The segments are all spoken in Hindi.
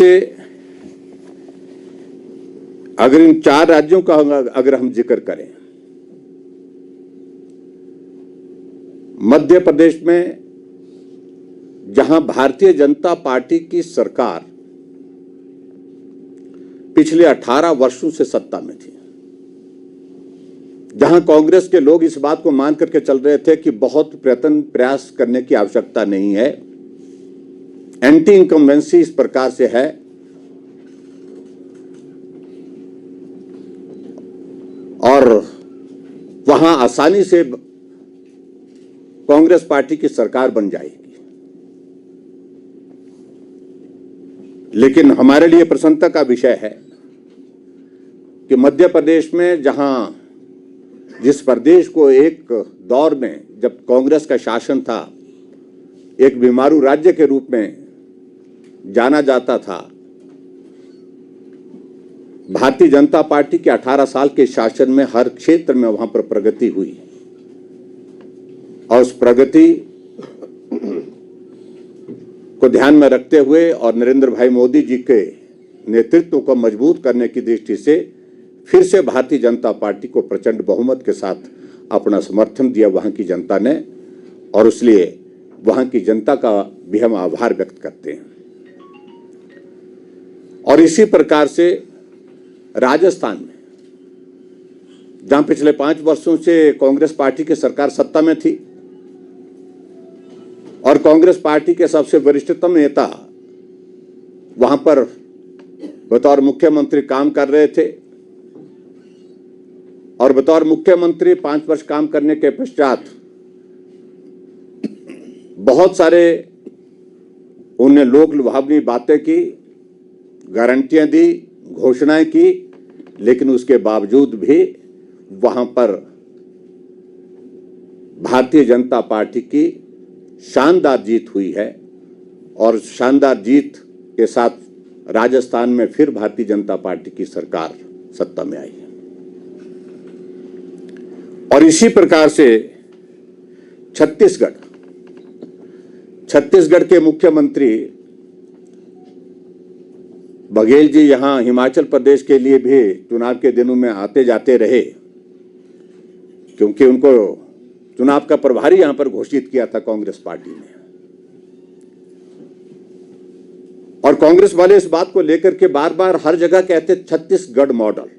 से अगर इन 4 राज्यों का अगर हम जिक्र करें, मध्य प्रदेश में जहां भारतीय जनता पार्टी की सरकार पिछले 18 वर्षों से सत्ता में थी, जहां कांग्रेस के लोग इस बात को मान करके चल रहे थे कि बहुत प्रयास करने की आवश्यकता नहीं है, एंटी इनकम्बेंसी इस प्रकार से है और वहां आसानी से कांग्रेस पार्टी की सरकार बन जाएगी। लेकिन हमारे लिए प्रसन्नता का विषय है कि मध्य प्रदेश में जिस प्रदेश को एक दौर में जब कांग्रेस का शासन था एक बीमारू राज्य के रूप में जाना जाता था, भारतीय जनता पार्टी के 18 साल के शासन में हर क्षेत्र में वहां पर प्रगति हुई और उस प्रगति को ध्यान में रखते हुए और नरेंद्र भाई मोदी जी के नेतृत्व को मजबूत करने की दृष्टि से फिर से भारतीय जनता पार्टी को प्रचंड बहुमत के साथ अपना समर्थन दिया वहां की जनता ने, और इसलिए वहां की जनता का भी हम आभार व्यक्त करते हैं। और इसी प्रकार से राजस्थान में जहां पिछले 5 वर्षों से कांग्रेस पार्टी की सरकार सत्ता में थी और कांग्रेस पार्टी के सबसे वरिष्ठतम नेता वहां पर बतौर मुख्यमंत्री काम कर रहे थे और बतौर मुख्यमंत्री 5 वर्ष काम करने के पश्चात बहुत सारे उन्हें लोक लुभावनी बातें की, गारंटियां दी, घोषणाएं की, लेकिन उसके बावजूद भी वहां पर भारतीय जनता पार्टी की शानदार जीत हुई है और शानदार जीत के साथ राजस्थान में फिर भारतीय जनता पार्टी की सरकार सत्ता में आई है। और इसी प्रकार से छत्तीसगढ़ के मुख्यमंत्री बघेल जी यहां हिमाचल प्रदेश के लिए भी चुनाव के दिनों में आते जाते रहे, क्योंकि उनको चुनाव का प्रभारी यहां पर घोषित किया था कांग्रेस पार्टी ने। और कांग्रेस वाले इस बात को लेकर के बार बार हर जगह कहते छत्तीसगढ़ मॉडल,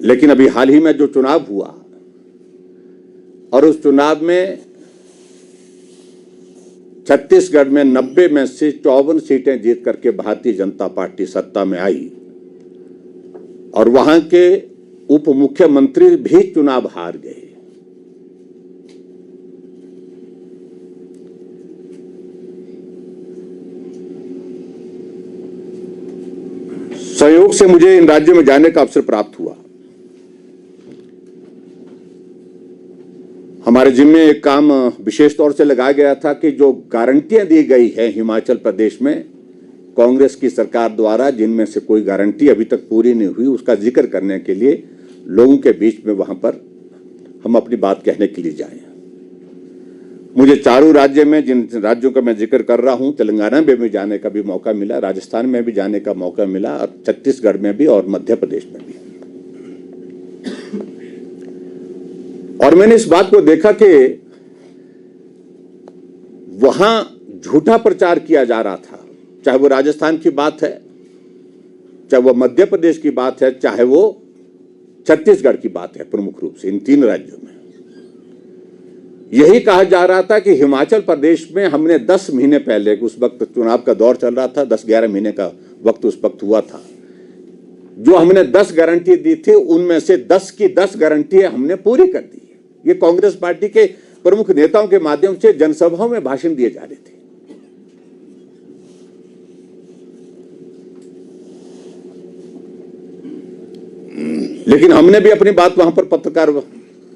लेकिन अभी हाल ही में जो चुनाव हुआ और उस चुनाव में छत्तीसगढ़ में 90 में से 54 सीटें जीत करके भारतीय जनता पार्टी सत्ता में आई और वहां के उप मुख्यमंत्री भी चुनाव हार गए। संयोग से मुझे इन राज्यों में जाने का अवसर प्राप्त हुआ। हमारे जिम्मे एक काम विशेष तौर से लगाया गया था कि जो गारंटियां दी गई है हिमाचल प्रदेश में कांग्रेस की सरकार द्वारा, जिनमें से कोई गारंटी अभी तक पूरी नहीं हुई, उसका जिक्र करने के लिए लोगों के बीच में वहां पर हम अपनी बात कहने के लिए जाएं। मुझे चारों राज्य में, जिन राज्यों का मैं जिक्र कर रहा हूं, तेलंगाना में भी जाने का भी मौका मिला, राजस्थान में भी जाने का मौका मिला और छत्तीसगढ़ में भी और मध्य प्रदेश में भी। और मैंने इस बात को देखा कि वहां झूठा प्रचार किया जा रहा था, चाहे वो राजस्थान की बात है, चाहे वो मध्य प्रदेश की बात है, चाहे वो छत्तीसगढ़ की बात है। प्रमुख रूप से इन 3 राज्यों में यही कहा जा रहा था कि हिमाचल प्रदेश में हमने 10 महीने पहले, उस वक्त चुनाव का दौर चल रहा था, 10-11 महीने का वक्त उस वक्त हुआ था, जो हमने 10 गारंटी दी थी उनमें से 10 की 10 गारंटी हमने पूरी कर दी। ये कांग्रेस पार्टी के प्रमुख नेताओं के माध्यम से जनसभाओं में भाषण दिए जा रहे थे। लेकिन हमने भी अपनी बात वहां पर पत्रकार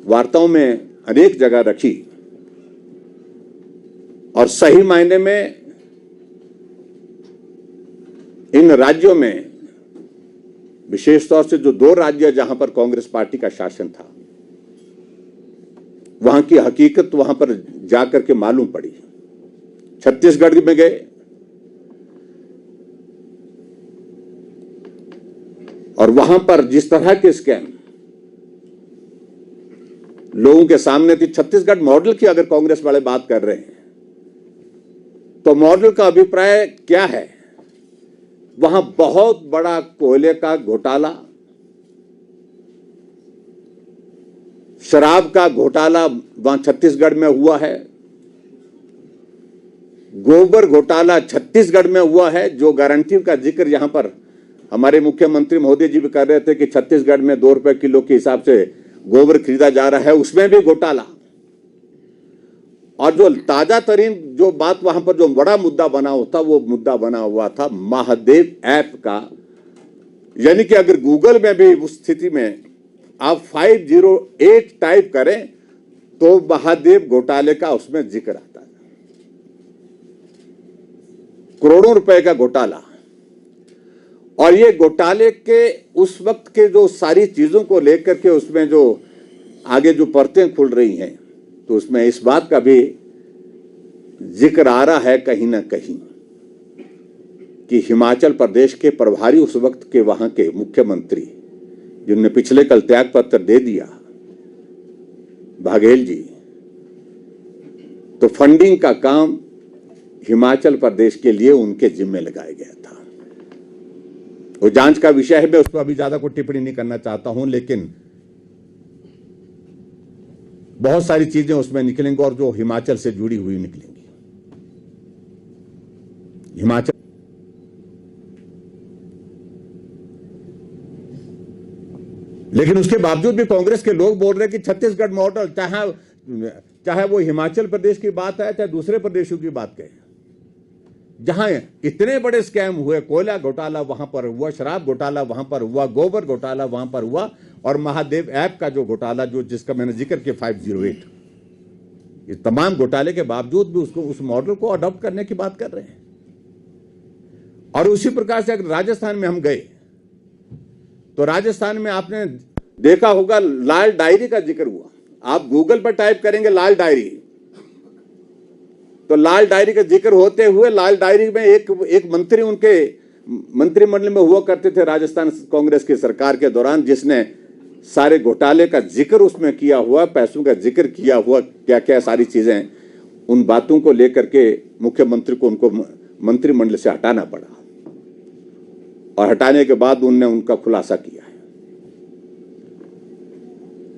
वार्ताओं में अनेक जगह रखी और सही मायने में इन राज्यों में, विशेष तौर से जो 2 राज्य जहां पर कांग्रेस पार्टी का शासन था, वहां की हकीकत वहां पर जाकर के मालूम पड़ी छत्तीसगढ़ में गए और वहां पर जिस तरह के स्कैम लोगों के सामने थी, छत्तीसगढ़ मॉडल की अगर कांग्रेस वाले बात कर रहे हैं तो मॉडल का अभिप्राय क्या है? वहां बहुत बड़ा कोयले का घोटाला, शराब का घोटाला वहां छत्तीसगढ़ में हुआ है, गोबर घोटाला छत्तीसगढ़ में हुआ है, जो गारंटी का जिक्र यहां पर हमारे मुख्यमंत्री महोदय जी भी कर रहे थे कि छत्तीसगढ़ में 2 रुपए किलो के हिसाब से गोबर खरीदा जा रहा है, उसमें भी घोटाला। और जो ताजा तरीन जो बात वहां पर जो बड़ा मुद्दा बना होता, वो मुद्दा बना हुआ था महादेव ऐप का। यानी कि अगर गूगल में भी उस स्थिति में आप 508 टाइप करें तो महादेव घोटाले का उसमें जिक्र आता है। करोड़ों रुपए का घोटाला। और ये घोटाले के उस वक्त के जो सारी चीजों को लेकर के उसमें जो आगे जो परतें खुल रही हैं, तो उसमें इस बात का भी जिक्र आ रहा है कहीं ना कहीं कि हिमाचल प्रदेश के प्रभारी उस वक्त के वहां के मुख्यमंत्री, जिन्होंने पिछले कल त्याग पत्र दे दिया, बघेल जी, तो फंडिंग का काम हिमाचल प्रदेश के लिए उनके जिम्मे लगाया गया था। वो जांच का विषय है, मैं उस पर अभी ज्यादा कोई टिप्पणी नहीं करना चाहता हूं, लेकिन बहुत सारी चीजें उसमें निकलेंगी और जो हिमाचल से जुड़ी हुई निकलेंगी। हिमाचल लेकिन उसके बावजूद भी कांग्रेस के लोग बोल रहे हैं कि छत्तीसगढ़ मॉडल, चाहे वो हिमाचल प्रदेश की बात है चाहे दूसरे प्रदेशों की बात कहें, जहां इतने बड़े स्कैम हुए, कोयला घोटाला वहां पर हुआ, शराब घोटाला वहां पर हुआ, गोबर घोटाला वहां पर हुआ, और महादेव ऐप का जो घोटाला जो जिसका मैंने जिक्र किया 508, ये तमाम घोटाले के बावजूद भी उसको उस मॉडल को अडॉप्ट करने की बात कर रहे हैं। और उसी प्रकार से अगर राजस्थान में हम गए तो राजस्थान में आपने देखा होगा लाल डायरी का जिक्र हुआ। आप गूगल पर टाइप करेंगे लाल डायरी, तो लाल डायरी का जिक्र होते हुए लाल डायरी में एक मंत्री उनके मंत्रिमंडल में हुआ करते थे राजस्थान कांग्रेस की सरकार के दौरान, जिसने सारे घोटाले का जिक्र उसमें किया हुआ, पैसों का जिक्र किया हुआ, क्या क्या सारी चीजें, उन बातों को लेकर के मुख्यमंत्री को उनको मंत्रिमंडल से हटाना पड़ा। और हटाने के बाद उनने उनका खुलासा किया है।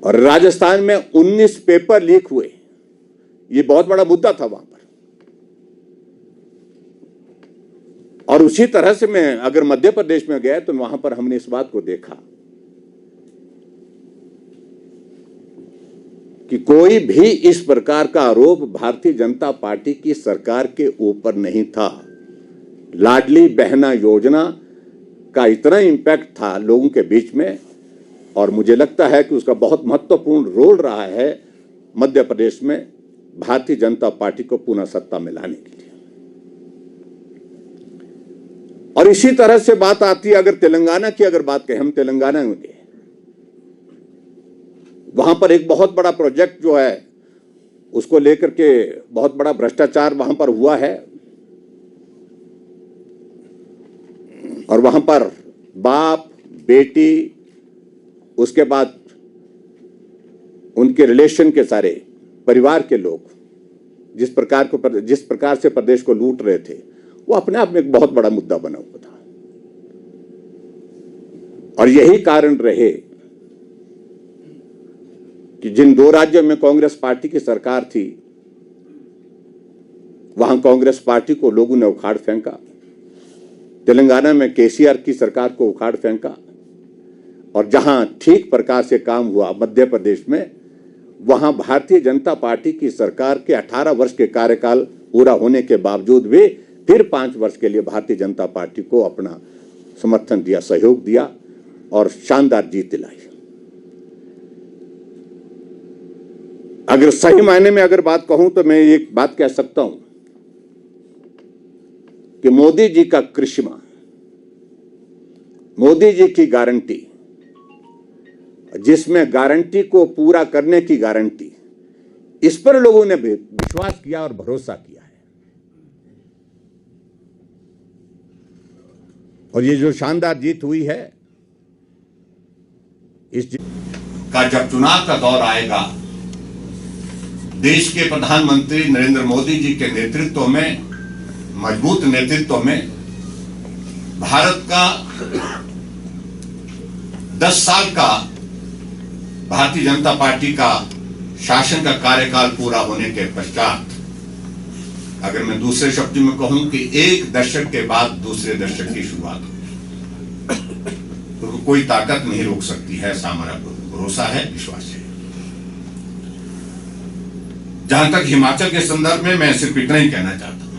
और राजस्थान में 19 पेपर लीक हुए, ये बहुत बड़ा मुद्दा था वहां पर। और उसी तरह से मैं अगर मध्य प्रदेश में गया तो वहां पर हमने इस बात को देखा कि कोई भी इस प्रकार का आरोप भारतीय जनता पार्टी की सरकार के ऊपर नहीं था। लाडली बहना योजना का इतना इम्पैक्ट था लोगों के बीच में, और मुझे लगता है कि उसका बहुत महत्वपूर्ण रोल रहा है मध्य प्रदेश में भारतीय जनता पार्टी को पुनः सत्ता में लाने के लिए। और इसी तरह से बात आती है अगर तेलंगाना की अगर बात करें, हम तेलंगाना में गए, वहां पर एक बहुत बड़ा प्रोजेक्ट जो है उसको लेकर के बहुत बड़ा भ्रष्टाचार वहां पर हुआ है। और वहां पर बाप बेटी, उसके बाद उनके रिलेशन के सारे परिवार के लोग जिस प्रकार से प्रदेश को लूट रहे थे, वो अपने आप में एक बहुत बड़ा मुद्दा बना हुआ था। और यही कारण रहे कि जिन 2 राज्यों में कांग्रेस पार्टी की सरकार थी, वहां कांग्रेस पार्टी को लोगों ने उखाड़ फेंका। तेलंगाना में केसीआर की सरकार को उखाड़ फेंका। और जहां ठीक प्रकार से काम हुआ मध्य प्रदेश में, वहां भारतीय जनता पार्टी की सरकार के 18 वर्ष के कार्यकाल पूरा होने के बावजूद भी फिर 5 वर्ष के लिए भारतीय जनता पार्टी को अपना समर्थन दिया, सहयोग दिया और शानदार जीत दिलाई। अगर सही मायने में अगर बात कहूं तो मैं एक बात कह सकता हूं कि मोदी जी का करिश्मा, मोदी जी की गारंटी, जिसमें गारंटी को पूरा करने की गारंटी, इस पर लोगों ने भी विश्वास किया और भरोसा किया है। और ये जो शानदार जीत हुई है, इस का जब चुनाव का दौर आएगा, देश के प्रधानमंत्री नरेंद्र मोदी जी के नेतृत्व में, मजबूत नेतृत्व में, भारत का 10 साल का भारतीय जनता पार्टी का शासन का कार्यकाल पूरा होने के पश्चात, अगर मैं दूसरे शब्द में कहूं कि एक दशक के बाद दूसरे दशक की शुरुआत होगी, तो कोई ताकत नहीं रोक सकती है। ऐसा हमारा भरोसा है, विश्वास है। जहां तक हिमाचल के संदर्भ में, मैं सिर्फ इतना ही कहना चाहता हूं,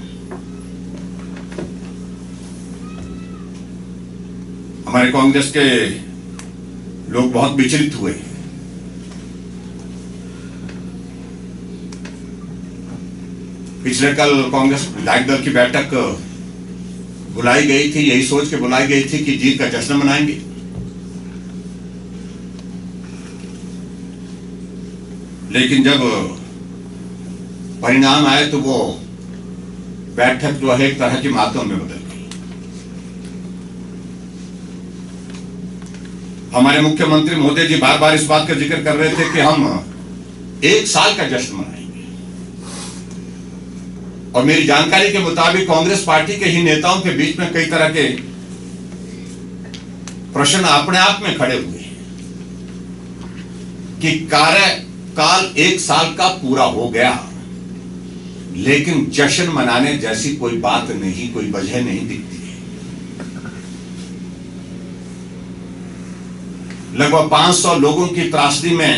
हमारे कांग्रेस के लोग बहुत विचलित हुए। पिछले कल कांग्रेस विधायक दल की बैठक बुलाई गई थी, यही सोच के बुलाई गई थी कि जीत का जश्न मनाएंगे। लेकिन जब परिणाम आए तो वो बैठक जो है एक तरह की मातम में बदल गई। हमारे मुख्यमंत्री महोदय जी बार बार इस बात का जिक्र कर रहे थे कि हम 1 साल का जश्न मनाएंगे, और मेरी जानकारी के मुताबिक कांग्रेस पार्टी के ही नेताओं के बीच में कई तरह के प्रश्न अपने आप में खड़े हुए कि कार्यकाल 1 साल का पूरा हो गया, लेकिन जश्न मनाने जैसी कोई बात नहीं, कोई वजह नहीं दिखती है। लगभग 500 लोगों की त्रासदी में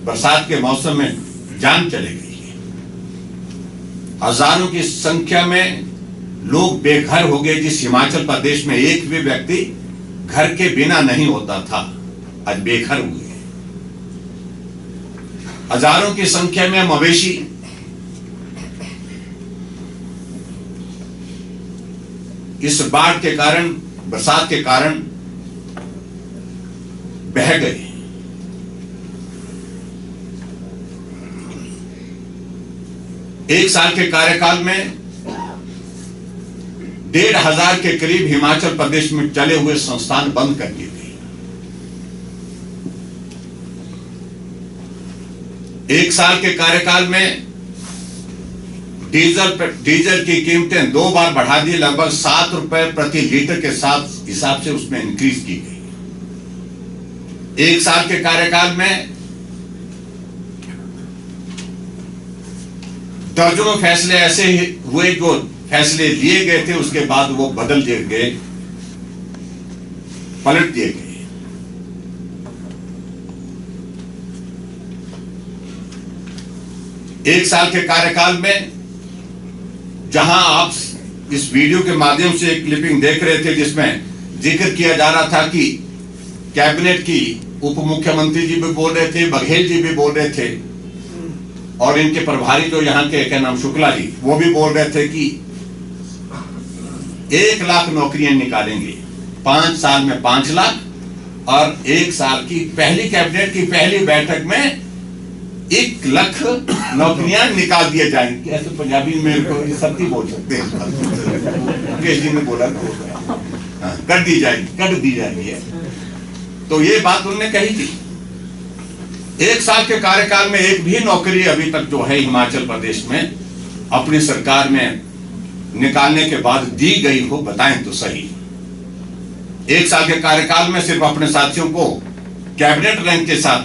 बरसात के मौसम में जान चली गई है। हजारों की संख्या में लोग बेघर हो गए। जिस हिमाचल प्रदेश में एक भी व्यक्ति घर के बिना नहीं होता था, आज बेघर हुए। हजारों की संख्या में मवेशी इस बाढ़ के कारण, बरसात के कारण बह गए। एक साल के कार्यकाल में 1,500 के करीब हिमाचल प्रदेश में चले हुए संस्थान बंद कर दिए गए। 1 साल के कार्यकाल में डीजल की कीमतें 2 बार बढ़ा दी, लगभग 7 रुपए प्रति लीटर के साथ हिसाब से उसमें इंक्रीज की गई। 1 साल के कार्यकाल में दर्जनों फैसले ऐसे हुए जो फैसले लिए गए थे उसके बाद वो बदल दिए गए, पलट दिए गए। 1 साल के कार्यकाल में जहां आप इस वीडियो के माध्यम से एक क्लिपिंग देख रहे थे जिसमें जिक्र किया जा रहा था कि कैबिनेट की उप मुख्यमंत्री जी भी बोल रहे थे, बघेल जी भी बोल रहे थे, और इनके प्रभारी जो यहाँ के क्या नाम शुक्ला जी, वो भी बोल रहे थे कि 1 लाख नौकरियां निकालेंगे, 5 साल में 5 लाख, और 1 साल की पहली कैबिनेट की पहली बैठक में 1 लाख नौकरियां निकाल दिए जाएंगे। ऐसे पंजाबी में को सत्ती बोल सकते हैं, जी ने बोला कर दी जाएगी। तो ये बात उन्होंने कही थी। 1 साल के कार्यकाल में एक भी नौकरी अभी तक जो है हिमाचल प्रदेश में अपनी सरकार में निकालने के बाद दी गई हो, बताएं तो सही। 1 साल के कार्यकाल में सिर्फ अपने साथियों को कैबिनेट रैंक के साथ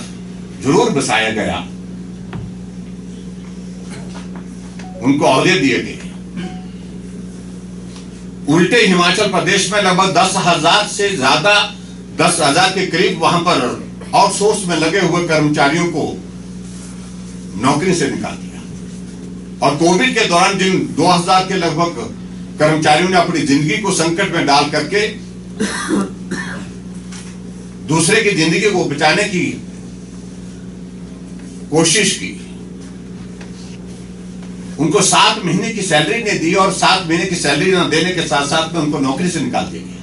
जरूर बसाया गया, उनको ओहदे दिए गए। उल्टे हिमाचल प्रदेश में लगभग 10,000 से ज्यादा, 10,000 के करीब वहां पर आउटसोर्स में लगे हुए कर्मचारियों को नौकरी से निकाल दिया। और कोविड के दौरान जिन 2,000 के लगभग कर्मचारियों ने अपनी जिंदगी को संकट में डाल करके दूसरे की जिंदगी को बचाने की कोशिश की, उनको 7 महीने की सैलरी नहीं दी, और 7 महीने की सैलरी न देने के साथ साथ में उनको नौकरी से निकाल दिया गया।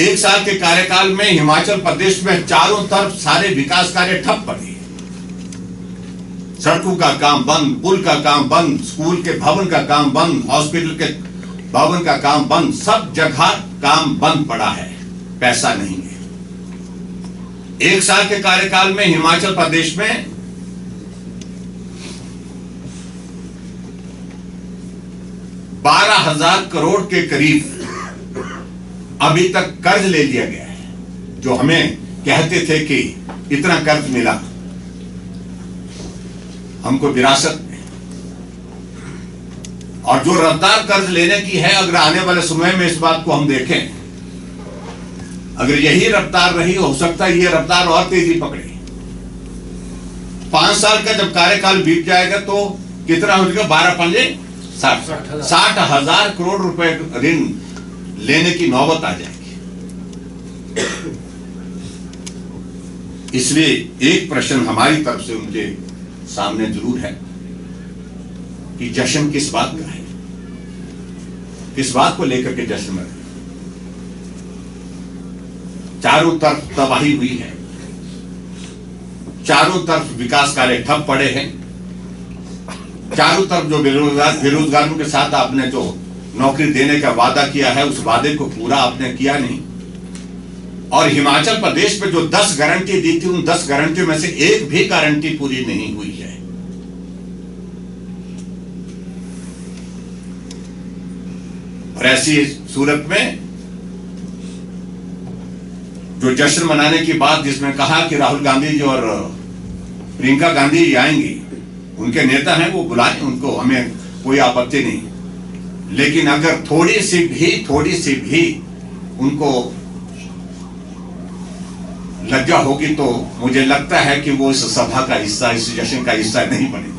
1 साल के कार्यकाल में हिमाचल प्रदेश में चारों तरफ सारे विकास कार्य ठप पड़े। सड़कों का काम बंद, पुल का काम बंद, स्कूल के भवन का काम बंद, हॉस्पिटल के भवन का काम बंद, सब जगह काम बंद पड़ा है, पैसा नहीं है। 1 साल के कार्यकाल में हिमाचल प्रदेश में 12,000 करोड़ के करीब अभी तक कर्ज ले लिया गया है। जो हमें कहते थे कि इतना कर्ज मिला हमको विरासत में, और जो रफ्तार कर्ज लेने की है, अगर आने वाले समय में इस बात को हम देखें, अगर यही रफ्तार रही, हो सकता है ये रफ्तार और तेजी पकड़े। 5 साल का जब कार्यकाल बीत जाएगा तो कितना हो जाएगा? 12 पंजे 60,000 करोड़ रुपए ऋण लेने की नौबत आ जाएगी। इसलिए एक प्रश्न हमारी तरफ से उनके सामने जरूर है कि जश्न किस बात का है, किस बात को लेकर के जश्न में? चारों तरफ तबाही हुई है, चारों तरफ विकास कार्य ठप पड़े हैं, चारों तरफ जो बेरोजगारों के साथ आपने जो नौकरी देने का वादा किया है, उस वादे को पूरा आपने किया नहीं। और हिमाचल प्रदेश पे जो 10 गारंटी दी थी, उन 10 गारंटी में से एक भी गारंटी पूरी नहीं हुई है। और ऐसी सूरत में जो जश्न मनाने की बात जिसमें कहा कि राहुल गांधी जी और प्रियंका गांधी जी आएंगी, उनके नेता हैं, वो बुलाएं उनको, हमें कोई आपत्ति नहीं। लेकिन अगर थोड़ी सी भी उनको लज्जा होगी तो मुझे लगता है कि वो इस सभा का हिस्सा, इस जश्न का हिस्सा नहीं बनेगी।